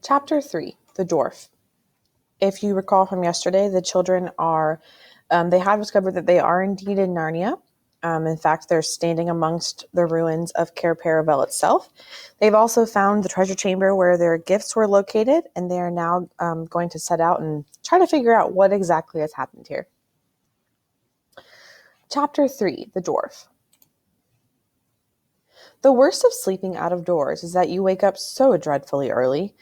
Chapter 3, The Dwarf. If you recall from yesterday, the children they have discovered that they are indeed in Narnia. In fact, they're standing amongst the ruins of Cair Paravel itself. They've also found the treasure chamber where their gifts were located, and they are now going to set out and try to figure out what exactly has happened here. Chapter 3, The Dwarf. The worst of sleeping out of doors is that you wake up so dreadfully early.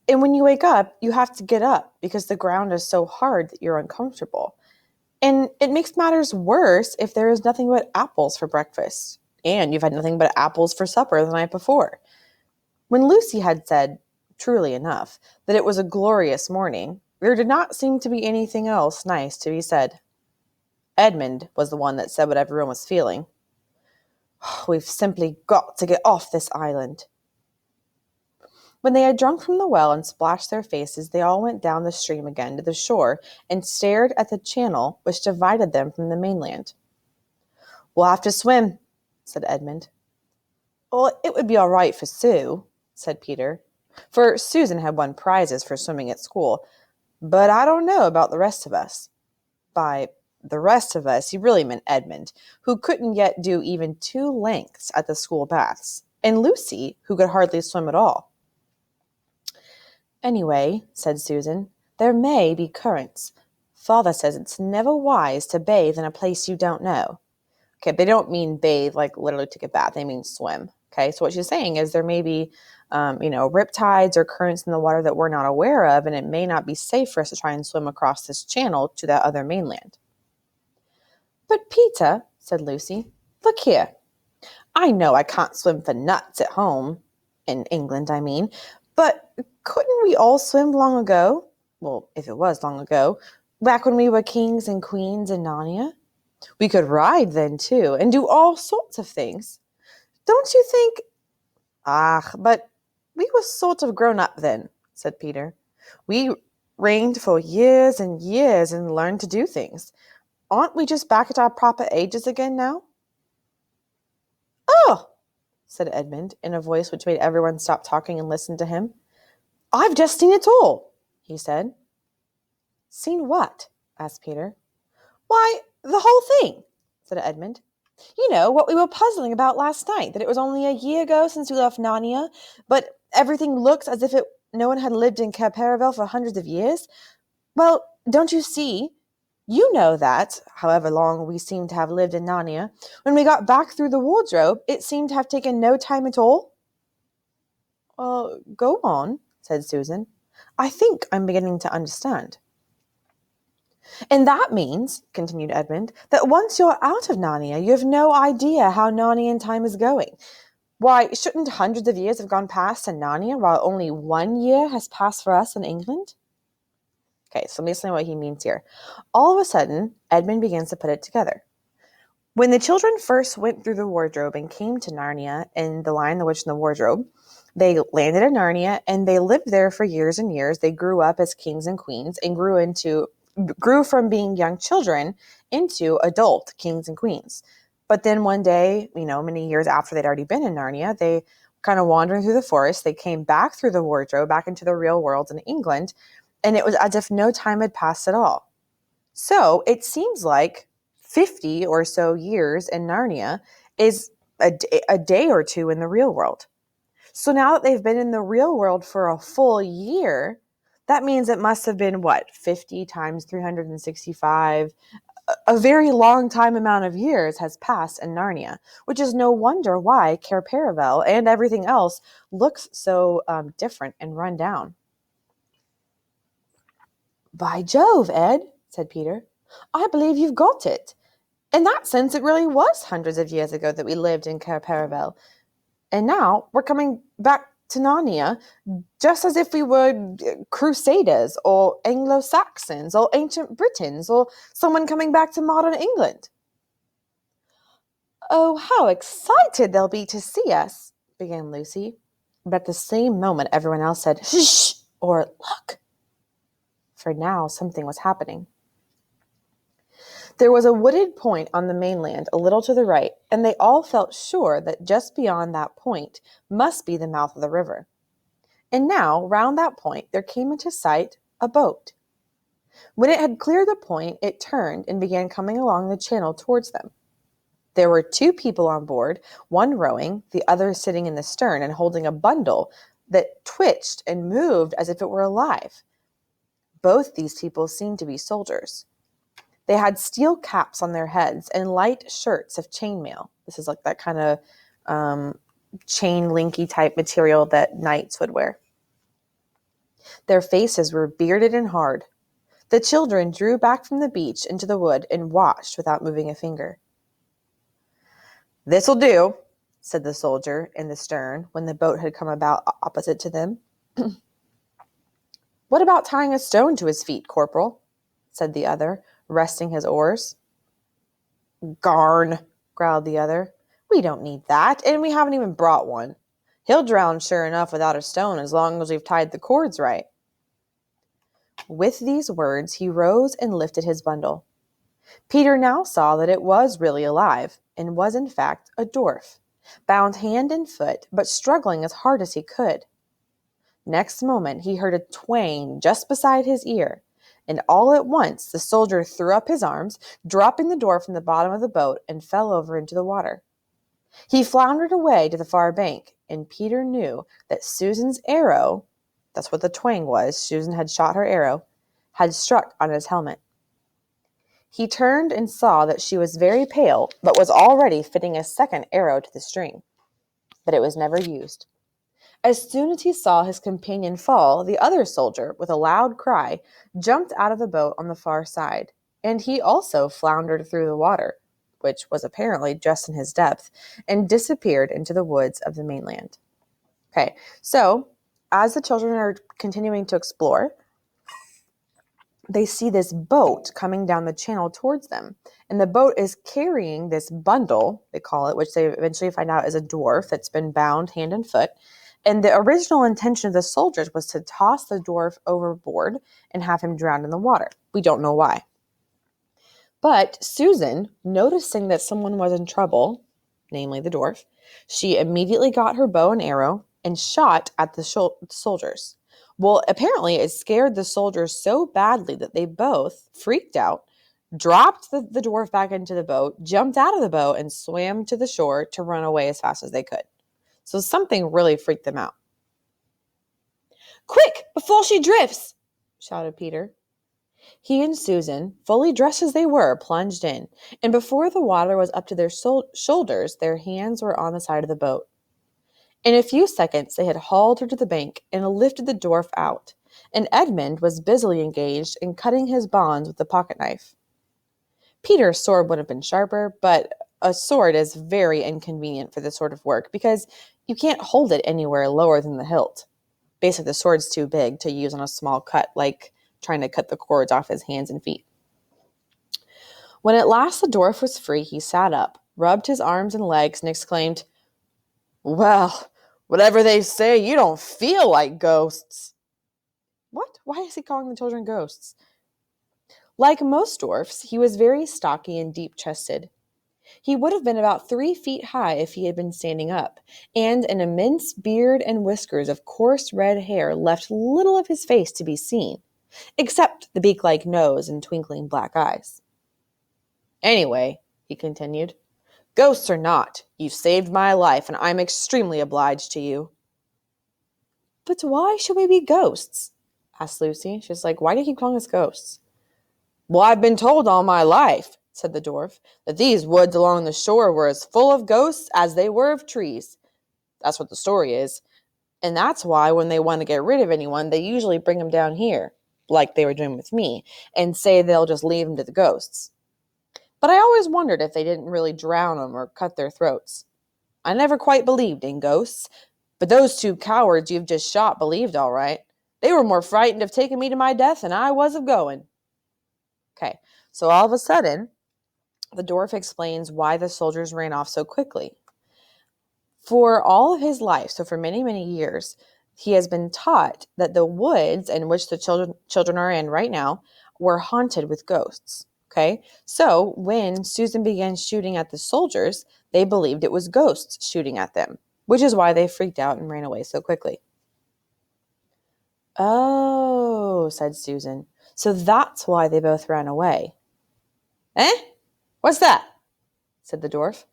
And when you wake up, you have to get up because the ground is so hard that you're uncomfortable. And it makes matters worse if there is nothing but apples for breakfast, and you've had nothing but apples for supper the night before. When Lucy had said, truly enough, that it was a glorious morning, there did not seem to be anything else nice to be said. Edmund was the one that said what everyone was feeling. We've simply got to get off this island. When they had drunk from the well and splashed their faces, they all went down the stream again to the shore and stared at the channel which divided them from the mainland. We'll have to swim, said Edmund. Well, it would be all right for Sue, said Peter, for Susan had won prizes for swimming at school, but I don't know about the rest of us. By the rest of us, he really meant Edmund, who couldn't yet do even 2 lengths at the school baths, and Lucy, who could hardly swim at all. Anyway, said Susan, there may be currents. Father says it's never wise to bathe in a place you don't know. Okay, they don't mean bathe like literally take a bath. They mean swim. Okay, so what she's saying is there may be, riptides or currents in the water that we're not aware of, and it may not be safe for us to try and swim across this channel to that other mainland. But Peter, said Lucy, look here. I know I can't swim for nuts at home, in England, I mean, but couldn't we all swim long ago? Well, if it was long ago, back when we were kings and queens in Narnia. We could ride then, too, and do all sorts of things. Don't you think? But we were sort of grown up then, said Peter. We reigned for years and years and learned to do things. Aren't we just back at our proper ages again now? Oh, said Edmund, in a voice which made everyone stop talking and listen to him. I've just seen it all, he said. Seen what? Asked Peter. Why, the whole thing, said Edmund. You know, what we were puzzling about last night, that it was only a year ago since we left Narnia, but everything looks as if no one had lived in Cair Paravel for hundreds of years. Well, don't you see? You know that, however long we seem to have lived in Narnia, when we got back through the wardrobe, it seemed to have taken no time at all. Go on, said Susan. I think I'm beginning to understand. And that means, continued Edmund, that once you're out of Narnia, you have no idea how Narnian time is going. Why, shouldn't hundreds of years have gone past in Narnia, while only 1 year has passed for us in England? Okay, so let me explain what he means here. All of a sudden, Edmund begins to put it together. When the children first went through the wardrobe and came to Narnia in The Lion, the Witch, and the Wardrobe, they landed in Narnia and they lived there for years and years. They grew up as kings and queens and grew from being young children into adult kings and queens. But then one day, many years after they'd already been in Narnia, they kind of wandering through the forest, they came back through the wardrobe, back into the real world in England, and it was as if no time had passed at all. So it seems like 50 or so years in Narnia is a day or two in the real world. So now that they've been in the real world for a full year, that means it must have been, 50 times 365? A very long amount of years has passed in Narnia, which is no wonder why Cair Paravel and everything else looks so different and run down. By Jove, Ed, said Peter, I believe you've got it. In that sense, it really was hundreds of years ago that we lived in Cair Paravel. And now we're coming back to Narnia just as if we were Crusaders or Anglo-Saxons or ancient Britons or someone coming back to modern England. Oh, how excited they'll be to see us, began Lucy. But at the same moment, everyone else said, shh, or look. For now, something was happening. There was a wooded point on the mainland a little to the right, and they all felt sure that just beyond that point must be the mouth of the river. And now, round that point, there came into sight a boat. When it had cleared the point, it turned and began coming along the channel towards them. There were 2 people on board, one rowing, the other sitting in the stern and holding a bundle that twitched and moved as if it were alive. Both these people seemed to be soldiers. They had steel caps on their heads and light shirts of chainmail. This is like that kind of chain linky type material that knights would wear. Their faces were bearded and hard. The children drew back from the beach into the wood and watched without moving a finger. "This'll do," said the soldier in the stern when the boat had come about opposite to them. "What about tying a stone to his feet, Corporal?" said the other, resting his oars. "Garn," growled the other. "We don't need that, and we haven't even brought one. He'll drown sure enough without a stone as long as we've tied the cords right." With these words, he rose and lifted his bundle. Peter now saw that it was really alive, and was in fact a dwarf, bound hand and foot, but struggling as hard as he could. Next moment he heard a twang just beside his ear, and all at once the soldier threw up his arms, dropping the dwarf from the bottom of the boat, and fell over into the water. He floundered away to the far bank, and Peter knew that Susan's arrow, that's what the twang was, Susan had shot her arrow, had struck on his helmet. He turned and saw that she was very pale, but was already fitting a second arrow to the string. But it was never used. As soon as he saw his companion fall, the other soldier, with a loud cry, jumped out of the boat on the far side, and he also floundered through the water, which was apparently just in his depth, and disappeared into the woods of the mainland. Okay, so as the children are continuing to explore, they see this boat coming down the channel towards them. And the boat is carrying this bundle, they call it, which they eventually find out is a dwarf that's been bound hand and foot. And the original intention of the soldiers was to toss the dwarf overboard and have him drown in the water. We don't know why. But Susan, noticing that someone was in trouble, namely the dwarf, she immediately got her bow and arrow and shot at the soldiers. Well, apparently it scared the soldiers so badly that they both freaked out, dropped the dwarf back into the boat, jumped out of the boat, and swam to the shore to run away as fast as they could. So something really freaked them out. "Quick, before she drifts!" shouted Peter. He and Susan, fully dressed as they were, plunged in, and before the water was up to their shoulders, their hands were on the side of the boat. In a few seconds, they had hauled her to the bank and lifted the dwarf out, and Edmund was busily engaged in cutting his bonds with the pocket knife. Peter's sword would have been sharper, but a sword is very inconvenient for this sort of work because you can't hold it anywhere lower than the hilt. Basically, the sword's too big to use on a small cut, like trying to cut the cords off his hands and feet. When at last the dwarf was free, he sat up, rubbed his arms and legs, and exclaimed, "Well, whatever they say, you don't feel like ghosts." What? Why is he calling the children ghosts? Like most dwarfs, he was very stocky and deep-chested. He would have been about 3 feet high if he had been standing up, and an immense beard and whiskers of coarse red hair left little of his face to be seen, except the beak-like nose and twinkling black eyes. "Anyway," he continued, "ghosts or not, you've saved my life, and I'm extremely obliged to you." "But why should we be ghosts?" asked Lucy. She's like, "Why do you keep calling us ghosts?" "Well, I've been told all my life," said the dwarf, "that these woods along the shore were as full of ghosts as they were of trees. That's what the story is. And that's why when they want to get rid of anyone, they usually bring them down here, like they were doing with me, and say they'll just leave them to the ghosts. But I always wondered if they didn't really drown them or cut their throats. I never quite believed in ghosts, but those 2 cowards you've just shot believed all right. They were more frightened of taking me to my death than I was of going." Okay, so all of a sudden, the dwarf explains why the soldiers ran off so quickly. For all of his life, so for many, many years, he has been taught that the woods in which the children are in right now were haunted with ghosts. Okay, so when Susan began shooting at the soldiers, they believed it was ghosts shooting at them, which is why they freaked out and ran away so quickly. Oh, said Susan. So that's why they both ran away. Eh? What's that? Said the dwarf.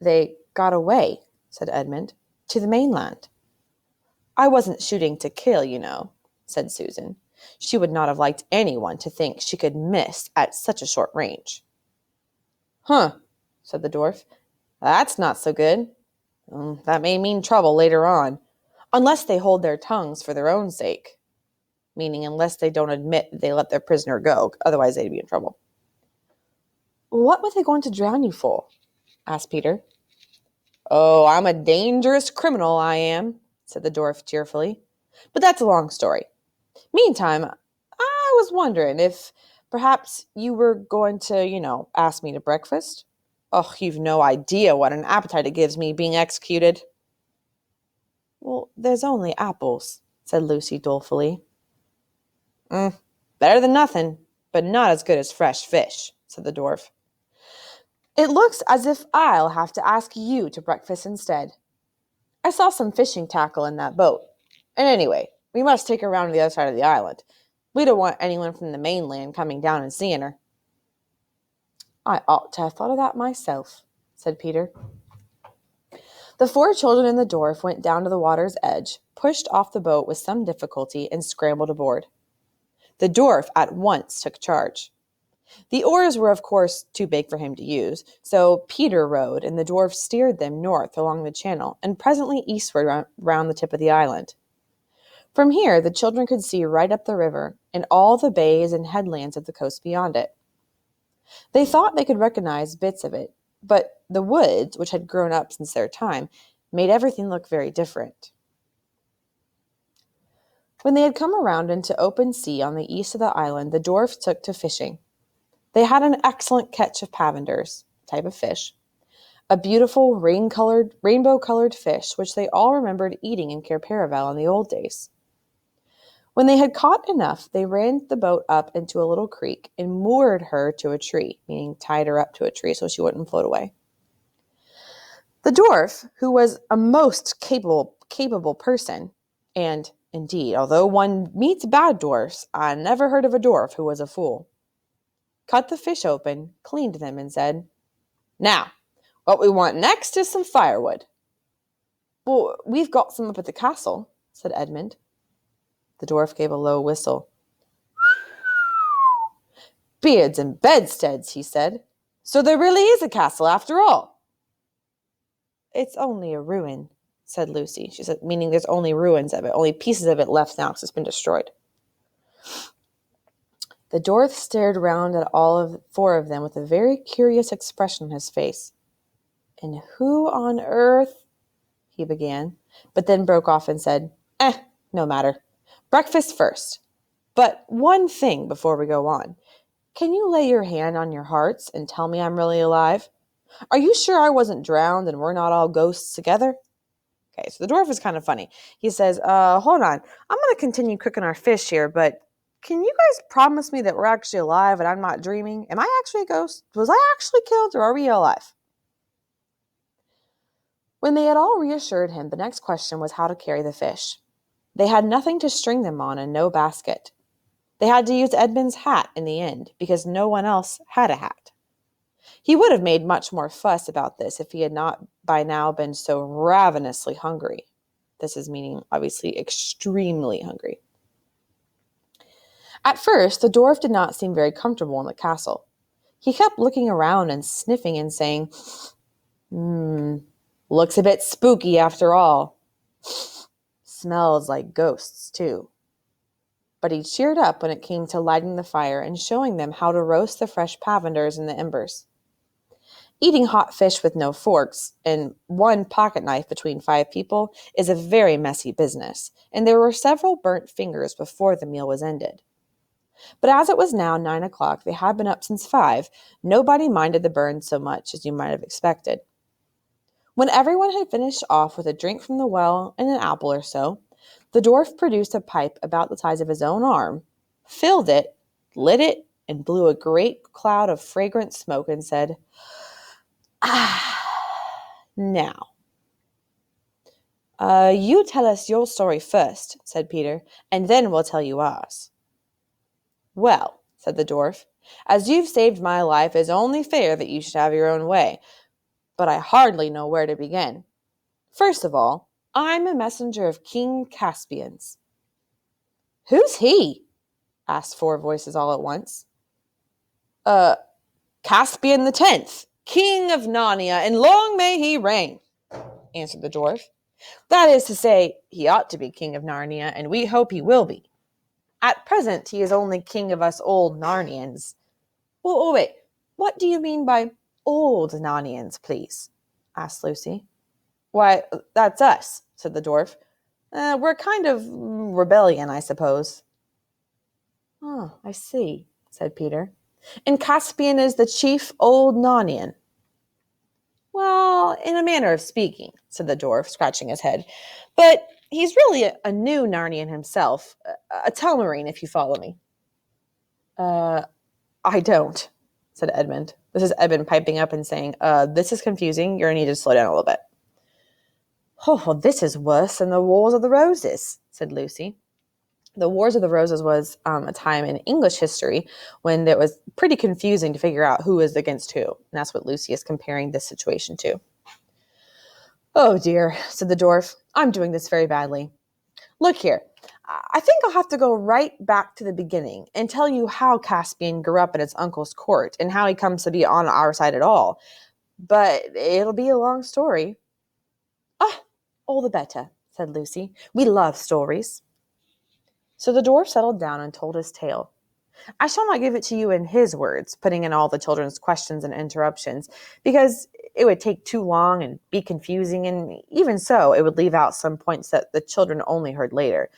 They got away, said Edmund, to the mainland. I wasn't shooting to kill, you know, said Susan. She would not have liked anyone to think she could miss at such a short range. Huh, said the dwarf. That's not so good. That may mean trouble later on, unless they hold their tongues for their own sake. Meaning unless they don't admit they let their prisoner go, otherwise they'd be in trouble. What were they going to drown you for? Asked Peter. Oh, I'm a dangerous criminal, I am, said the dwarf cheerfully. But that's a long story. Meantime, I was wondering if perhaps you were going to, ask me to breakfast. Oh, you've no idea what an appetite it gives me being executed. Well, there's only apples, said Lucy dolefully. Better than nothing, but not as good as fresh fish, said the dwarf. It looks as if I'll have to ask you to breakfast instead. I saw some fishing tackle in that boat. And anyway, we must take her round to the other side of the island. We don't want anyone from the mainland coming down and seeing her. I ought to have thought of that myself, said Peter. The 4 children and the dwarf went down to the water's edge, pushed off the boat with some difficulty, and scrambled aboard. The dwarf at once took charge. The oars were, of course, too big for him to use, so Peter rowed, and the dwarf steered them north along the channel and presently eastward round the tip of the island. From here, the children could see right up the river and all the bays and headlands of the coast beyond it. They thought they could recognize bits of it, but the woods, which had grown up since their time, made everything look very different. When they had come around into open sea on the east of the island, the dwarf took to fishing. They had an excellent catch of pavenders, type of fish, a beautiful rainbow-colored fish which they all remembered eating in Cair Paravel in the old days. When they had caught enough, they ran the boat up into a little creek and moored her to a tree, meaning tied her up to a tree so she wouldn't float away. The dwarf, who was a most capable person, and indeed, although one meets bad dwarfs, I never heard of a dwarf who was a fool, cut the fish open, cleaned them, and said, Now, what we want next is some firewood. Well, we've got some up at the castle, said Edmund. The dwarf gave a low whistle. Beards and bedsteads, he said. So there really is a castle after all. It's only a ruin, said Lucy. She said, meaning there's only ruins of it, only pieces of it left now because it's been destroyed. The dwarf stared round at all 4 of them with a very curious expression on his face. And who on earth, he began, but then broke off and said, no matter. Breakfast first. But one thing before we go on. Can you lay your hand on your hearts and tell me I'm really alive? Are you sure I wasn't drowned and we're not all ghosts together? Okay, so the dwarf is kind of funny. He says, hold on. I'm going to continue cooking our fish here, but can you guys promise me that we're actually alive and I'm not dreaming? Am I actually a ghost? Was I actually killed or are we alive? When they had all reassured him, the next question was how to carry the fish. They had nothing to string them on and no basket. They had to use Edmund's hat in the end, because no one else had a hat. He would have made much more fuss about this if he had not by now been so ravenously hungry. This is meaning, obviously, extremely hungry. At first, the dwarf did not seem very comfortable in the castle. He kept looking around and sniffing and saying, looks a bit spooky after all. Smells like ghosts, too. But he cheered up when it came to lighting the fire and showing them how to roast the fresh pavenders in the embers. Eating hot fish with no forks and 1 pocket knife between 5 people is a very messy business, and there were several burnt fingers before the meal was ended. But as it was now 9 o'clock, they had been up since 5, nobody minded the burns so much as you might have expected. When everyone had finished off with a drink from the well and an apple or so, the dwarf produced a pipe about the size of his own arm, filled it, lit it, and blew a great cloud of fragrant smoke and said, now. You tell us your story first, said Peter, and then we'll tell you ours. Well, said the dwarf, as you've saved my life, it's only fair that you should have your own way, but I hardly know where to begin. First of all, I'm a messenger of King Caspian's. Who's he? Asked 4 voices all at once. Caspian the 10th, King of Narnia, and long may he reign, answered the dwarf. That is to say, he ought to be King of Narnia, and we hope he will be. At present, he is only king of us old Narnians. Oh, wait, what do you mean by old Narnians, please? Asked Lucy. Why, that's us, said the dwarf. We're kind of rebellion, I suppose. Oh, I see, said Peter. And Caspian is the chief old Narnian. Well, in a manner of speaking, said the dwarf, scratching his head. But he's really a new Narnian himself, a Telmarine, if you follow me. I don't, said Edmund. This is Edmund piping up and saying, this is confusing. You're going to need to slow down a little bit. Oh, well, this is worse than the Wars of the Roses, said Lucy. The Wars of the Roses was a time in English history when it was pretty confusing to figure out who was against who. And that's what Lucy is comparing this situation to. Oh, dear, said the dwarf. I'm doing this very badly. Look here. I think I'll have to go right back to the beginning and tell you how Caspian grew up at his uncle's court and how he comes to be on our side at all. But it'll be a long story. Ah, all the better, said Lucy. We love stories. So the dwarf settled down and told his tale. I shall not give it to you in his words, putting in all the children's questions and interruptions, because it would take too long and be confusing, and even so, it would leave out some points that the children only heard later.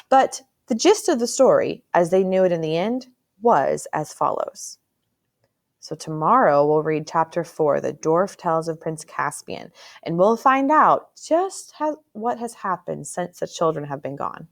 But the gist of the story, as they knew it in the end, was as follows. So tomorrow we'll read chapter 4, The Dwarf Tells of Prince Caspian, and we'll find out just what has happened since the children have been gone.